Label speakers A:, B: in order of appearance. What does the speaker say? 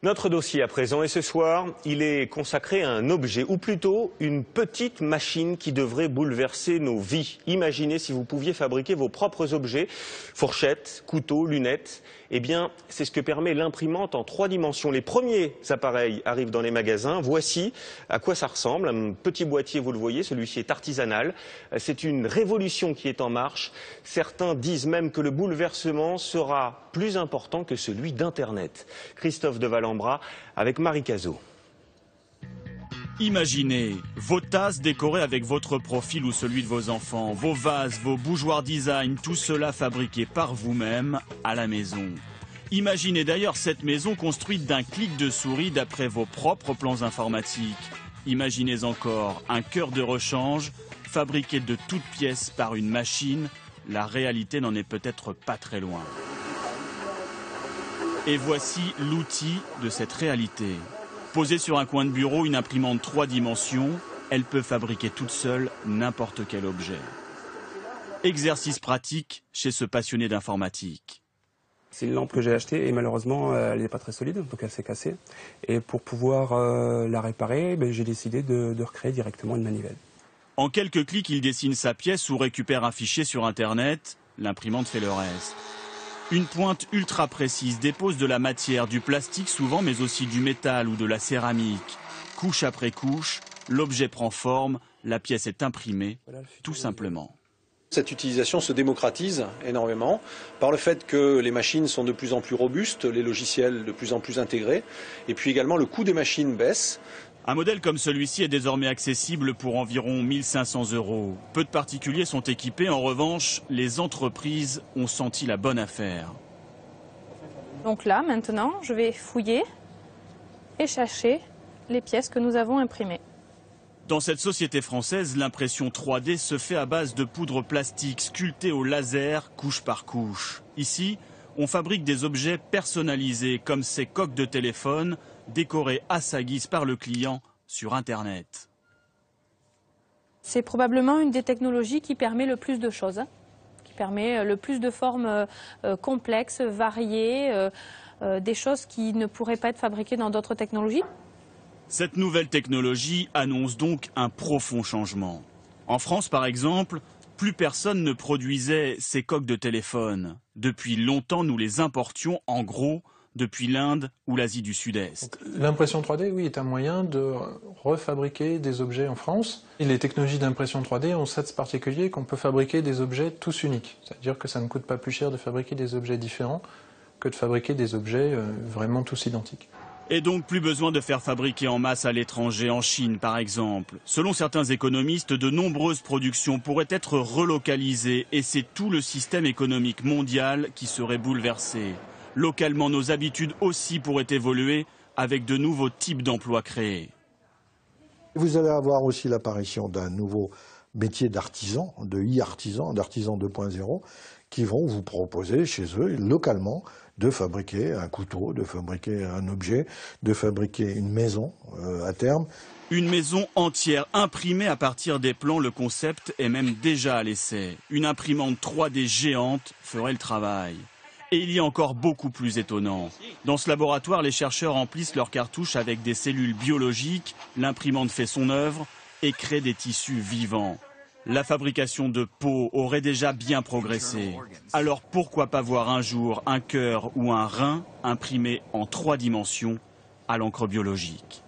A: Notre dossier à présent, et ce soir, il est consacré à un objet, ou plutôt une petite machine qui devrait bouleverser nos vies. Imaginez si vous pouviez fabriquer vos propres objets, fourchettes, couteaux, lunettes. Eh bien, c'est ce que permet l'imprimante en 3 dimensions. Les premiers appareils arrivent dans les magasins. Voici à quoi ça ressemble. Un petit boîtier, vous le voyez, celui-ci est artisanal. C'est une révolution qui est en marche. Certains disent même que le bouleversement sera plus important que celui d'Internet. Christophe de Valambra avec Marie Cazot.
B: Imaginez vos tasses décorées avec votre profil ou celui de vos enfants, vos vases, vos bougeoirs design, tout cela fabriqué par vous-même à la maison. Imaginez d'ailleurs cette maison construite d'un clic de souris d'après vos propres plans informatiques. Imaginez encore un cœur de rechange fabriqué de toutes pièces par une machine. La réalité n'en est peut-être pas très loin. Et voici l'outil de cette réalité. Posée sur un coin de bureau, une imprimante 3 dimensions, elle peut fabriquer toute seule n'importe quel objet. Exercice pratique chez ce passionné d'informatique.
C: C'est une lampe que j'ai achetée et malheureusement elle n'est pas très solide, donc elle s'est cassée. Et pour pouvoir la réparer, j'ai décidé de recréer directement une manivelle.
B: En quelques clics, il dessine sa pièce ou récupère un fichier sur Internet. L'imprimante fait le reste. Une pointe ultra précise dépose de la matière, du plastique souvent, mais aussi du métal ou de la céramique. Couche après couche, l'objet prend forme, la pièce est imprimée, tout simplement.
D: Cette utilisation se démocratise énormément par le fait que les machines sont de plus en plus robustes, les logiciels de plus en plus intégrés, et puis également le coût des machines baisse.
B: Un modèle comme celui-ci est désormais accessible pour environ 1 500 €. Peu de particuliers sont équipés, en revanche, les entreprises ont senti la bonne affaire.
E: Donc là, maintenant, je vais fouiller et chercher les pièces que nous avons imprimées.
B: Dans cette société française, l'impression 3D se fait à base de poudre plastique sculptée au laser, couche par couche. Ici, on fabrique des objets personnalisés, comme ces coques de téléphone, décorées à sa guise par le client sur Internet.
E: C'est probablement une des technologies qui permet le plus de choses, qui permet le plus de formes complexes, variées, des choses qui ne pourraient pas être fabriquées dans d'autres technologies.
B: Cette nouvelle technologie annonce donc un profond changement. En France, par exemple, plus personne ne produisait ces coques de téléphone. Depuis longtemps, nous les importions en gros depuis l'Inde ou l'Asie du Sud-Est.
F: L'impression 3D, oui, est un moyen de refabriquer des objets en France. Et les technologies d'impression 3D ont ça de particulier qu'on peut fabriquer des objets tous uniques. C'est-à-dire que ça ne coûte pas plus cher de fabriquer des objets différents que de fabriquer des objets vraiment tous identiques.
B: Et donc plus besoin de faire fabriquer en masse à l'étranger, en Chine par exemple. Selon certains économistes, de nombreuses productions pourraient être relocalisées et c'est tout le système économique mondial qui serait bouleversé. Localement, nos habitudes aussi pourraient évoluer avec de nouveaux types d'emplois créés.
G: Vous allez avoir aussi l'apparition d'un nouveau métier d'artisan, de e-artisan, d'artisan 2.0, qui vont vous proposer chez eux, localement, de fabriquer un couteau, de fabriquer un objet, de fabriquer une maison à terme.
B: Une maison entière imprimée à partir des plans, le concept est même déjà à l'essai. Une imprimante 3D géante ferait le travail. Et il y a encore beaucoup plus étonnant. Dans ce laboratoire, les chercheurs remplissent leurs cartouches avec des cellules biologiques, l'imprimante fait son œuvre et crée des tissus vivants. La fabrication de peau aurait déjà bien progressé. Alors pourquoi pas voir un jour un cœur ou un rein imprimé en 3 dimensions à l'encre biologique ?